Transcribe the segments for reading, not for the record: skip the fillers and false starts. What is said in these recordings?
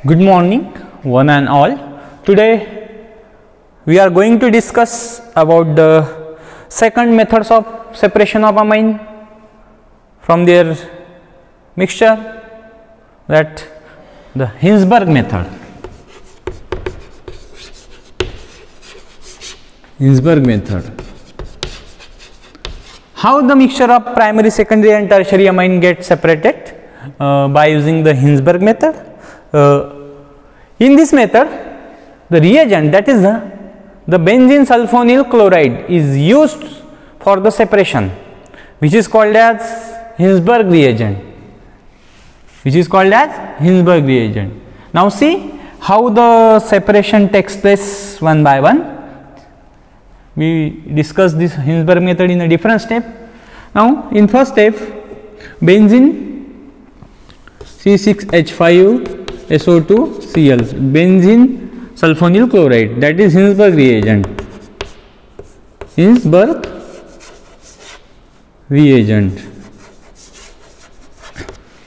Good morning, one and all. Today we are going to discuss about the second methods of separation of amine from their mixture, that the Hinsberg method. Hinsberg method. How the mixture of primary, secondary and tertiary amine gets separated by using the Hinsberg method. In this method, the reagent, that is the benzene sulfonyl chloride, is used for the separation, which is called as Hinsberg reagent. Now see how the separation takes place one by one. We discuss this Hinsberg method in a different step. Now in first step, benzene C6H5SO2Cl, benzene sulfonyl chloride, that is Hinsberg reagent.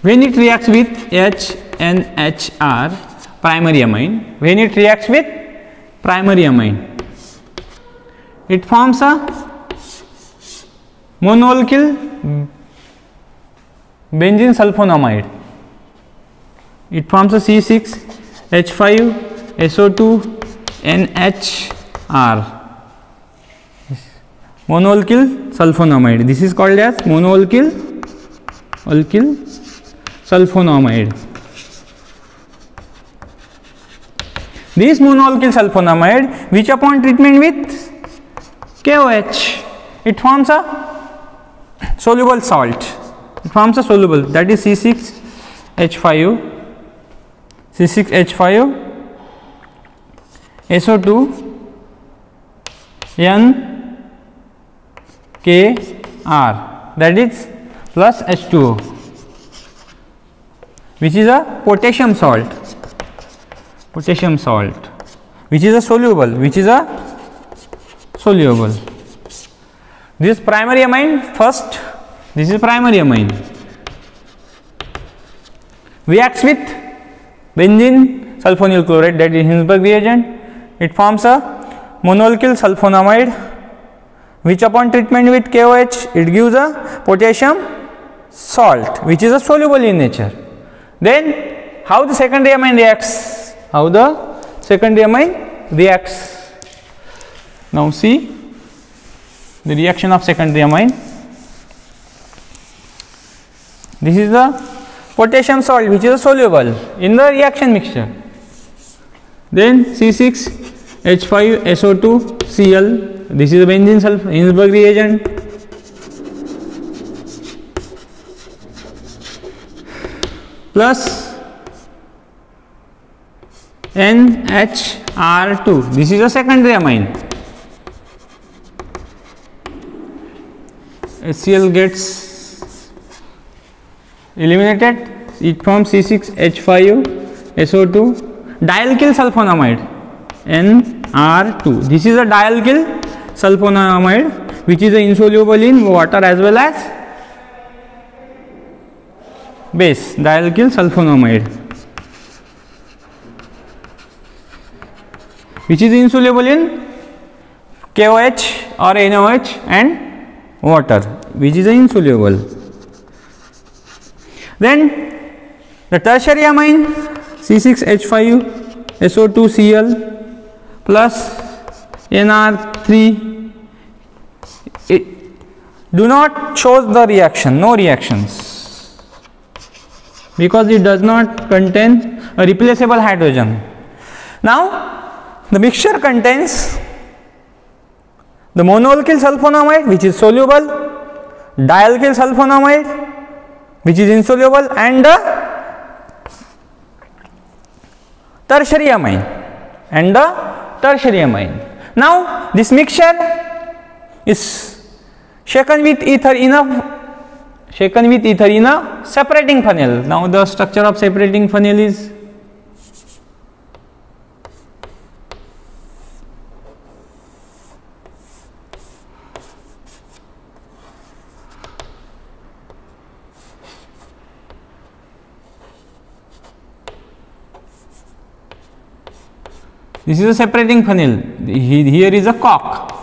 When it reacts with HNHR, primary amine, it forms a monoalkyl benzene sulfonamide. It forms a C6H5SO2NHR, monoalkyl sulfonamide. This is called as monoalkyl sulfonamide. This monoalkyl sulfonamide, which upon treatment with KOH, it forms a soluble salt. That is C6H5SO2NKR, that is plus H2O, which is a potassium salt, which is a soluble. This primary amine, first, this is primary amine, reacts with benzene sulfonyl chloride, that is Hinsberg reagent. It forms a monoalkyl sulfonamide, which upon treatment with KOH, it gives a potassium salt, which is a soluble in nature. Then how the secondary amine reacts? Now see the reaction of secondary amine. This is the potassium salt, which is a soluble in the reaction mixture. Then C6H5SO2Cl, this is the benzene Hinsberg reagent. Plus NHR2, this is a secondary amine. HCl gets eliminated, it forms C6H5SO2 dialkyl sulfonamide, NR2. This is a dialkyl sulfonamide, which is insoluble in water as well as base, dialkyl sulfonamide, which is insoluble in KOH or NOH and water, which is insoluble. Then the tertiary amine C6H5SO2Cl plus NR3, it do not show the reaction, no reactions, because it does not contain a replaceable hydrogen. Now the mixture contains the monoalkyl sulfonamide, which is soluble, dialkyl sulfonamide, which is insoluble, and the tertiary amine. Now this mixture is shaken with ether in a separating funnel. Now the structure of separating funnel is This is a separating funnel. Here is a cock.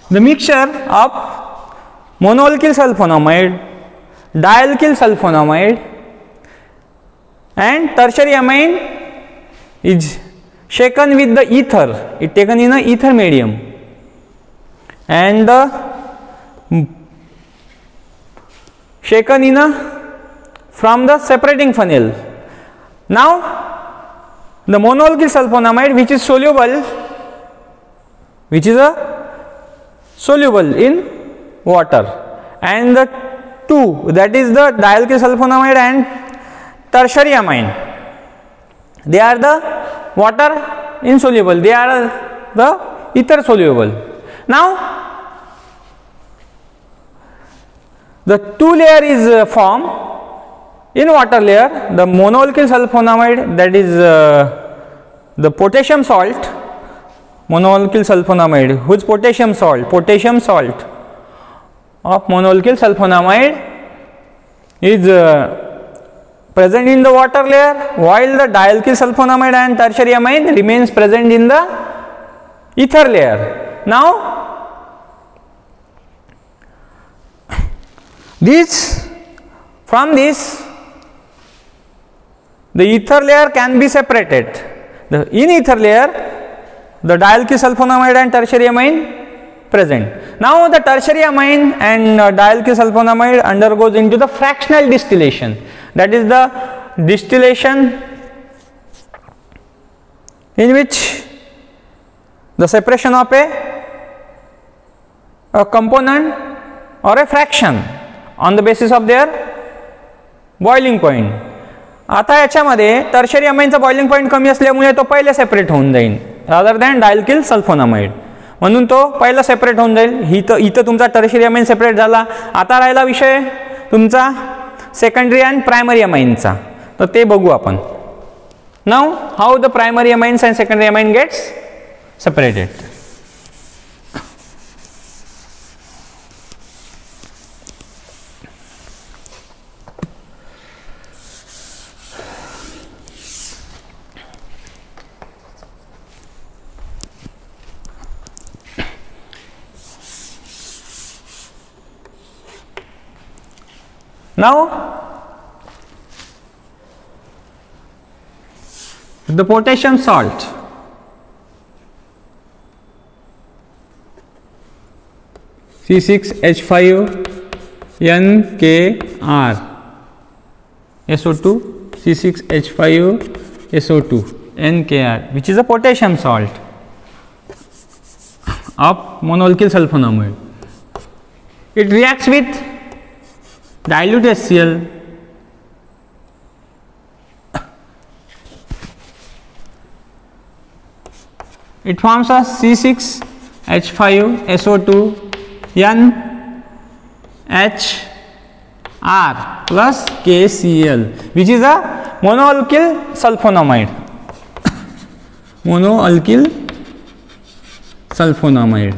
The mixture of monoalkyl sulfonamide, dialkyl sulfonamide and tertiary amine is shaken with the ether. It taken in a ether medium and shaken in from the separating funnel. Now the monoalkyl sulfonamide, which is soluble in water, and the two, that is the dialkyl sulfonamide and tertiary amine, they are the water insoluble, they are the ether soluble. Now the two layer is formed in water layer. The monoalkyl sulfonamide, that is the potassium salt, monoalkyl sulfonamide, whose potassium salt of monoalkyl sulfonamide is present in the water layer, while the dialkyl sulfonamide and tertiary amine remains present in the ether layer. Now from this the ether layer can be separated. In ether layer, the dialkyl sulfonamide and tertiary amine present. Now the tertiary amine and dialkyl sulfonamide undergoes into the fractional distillation. That is the distillation in which the separation of a component or a fraction on the basis of their boiling point. आता याच्यामध्ये tertiary अमाइनचा boiling point कमी असल्यामुळे तो पहिला separate होऊन जाईल rather than डायल्किल sulphonamide, म्हणून तो पहिला सेपरेट होऊन जाईल. इथं तुमचा टर्शरी अमाइन सेपरेट झाला. आता राहिला विषय तुमचा सेकंडरी अँड प्रायमरी अमाइनचा, तर ते बघू आपण. Now how the primary amines and secondary amine gets separated. Now the potassium salt, C6H5NKR SO2, C6H5SO2 NKR, which is a potassium salt of monoalkyl sulfonamide. It reacts with dilute HCl it forms a C6H5SO2 NHR plus KCl, which is a monoalkyl sulfonamide. Monoalkyl sulfonamide.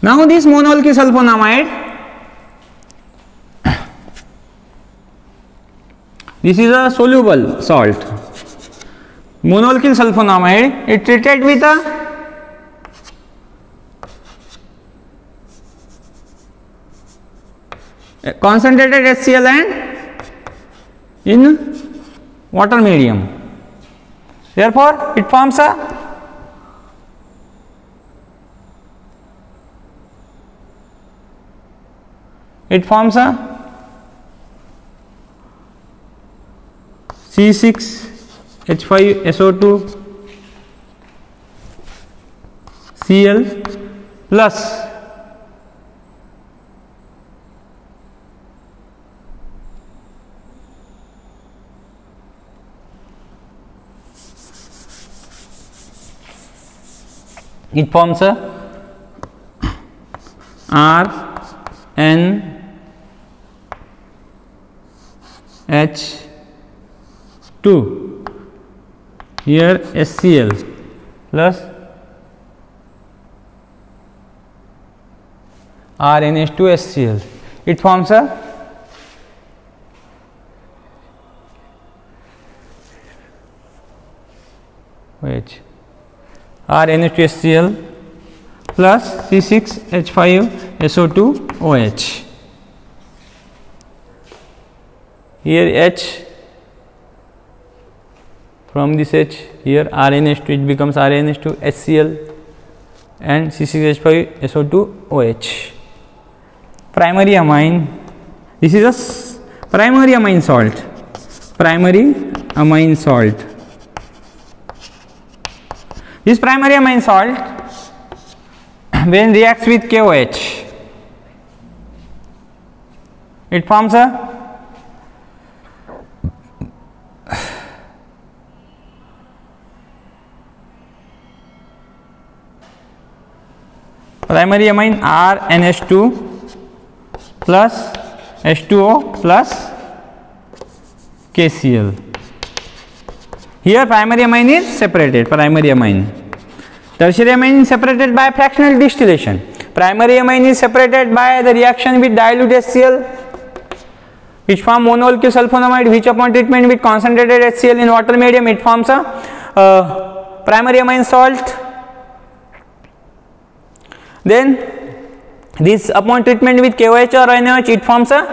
Now this monoalkyl sulfonamide, this is a soluble salt. Monoalkyl sulfonamide, it treated with a concentrated HCl and in water medium. Therefore, it forms a C6H5SO2 Cl plus it forms a RNH2, here HCl plus RNH2 HCl. It forms a OH, RNH2HCl plus C6H5SO2 OH. Here H, from this H, here RNH2, it becomes RNH2 HCl and C6H5SO2 OH. Primary amine, this is a primary amine salt. Primary amine salt. This primary amine salt, when reacts with KOH, it forms a primary amine RNH2 plus H2O plus KCl. Here primary amine is separated, primary amine. Tertiary amine is separated by fractional distillation. Primary amine is separated by the reaction with dilute HCl, which form monoalkyl sulfonamide, which upon treatment with concentrated HCl in water medium, it forms a primary amine salt. Then this upon treatment with KOH or NaOH, it forms a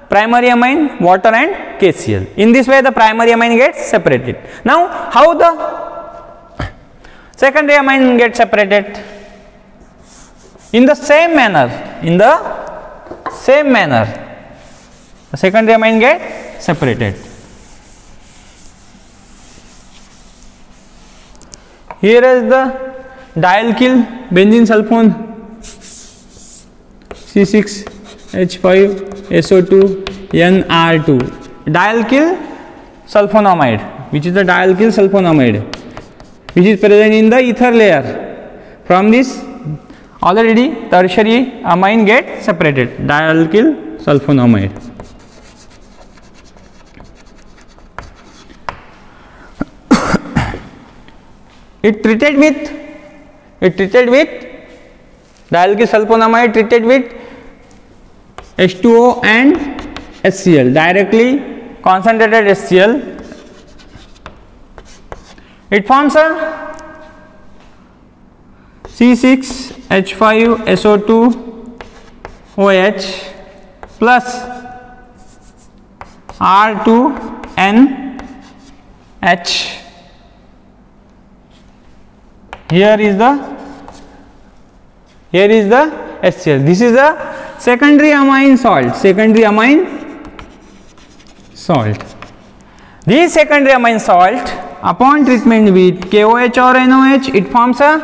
primary amine, water and KCl. In this way the primary amine gets separated. Now how the secondary amine gets separated? In the same manner, the secondary amine gets separated. Here is the dialkyl benzene sulfone C6H5SO2 NR2, dialkyl sulfonamide, which is the dialkyl sulfonamide, which is present in the ether layer. From this already tertiary amine gets separated, dialkyl sulfonamide. It treated with dialkyl sulfonamide treated with H2O and HCl, directly concentrated HCl. It forms a C6H5SO2 OH plus R2NH. Here is the HCl. This is a secondary amine salt. This secondary amine salt, upon treatment with KOH or NOH, it forms a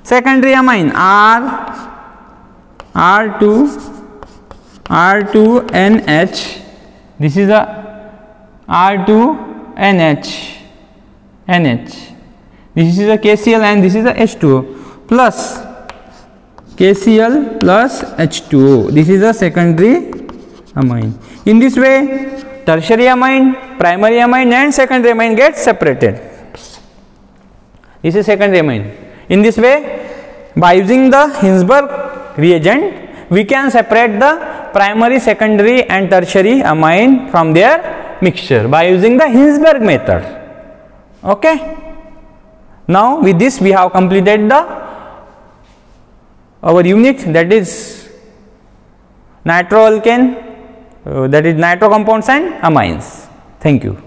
secondary amine R2NH. This is a R2NH. This is a KCl and this is a H2O plus KCl plus H2O. This is a secondary amine. In this way, tertiary amine, primary amine and secondary amine get separated. This is secondary amine. In this way, by using the Hinsberg reagent, we can separate the primary, secondary and tertiary amine from their mixture by using the Hinsberg method. Okay. Now with this we have completed our unit, that is nitroalkane, that is nitro compounds and amines. Thank you.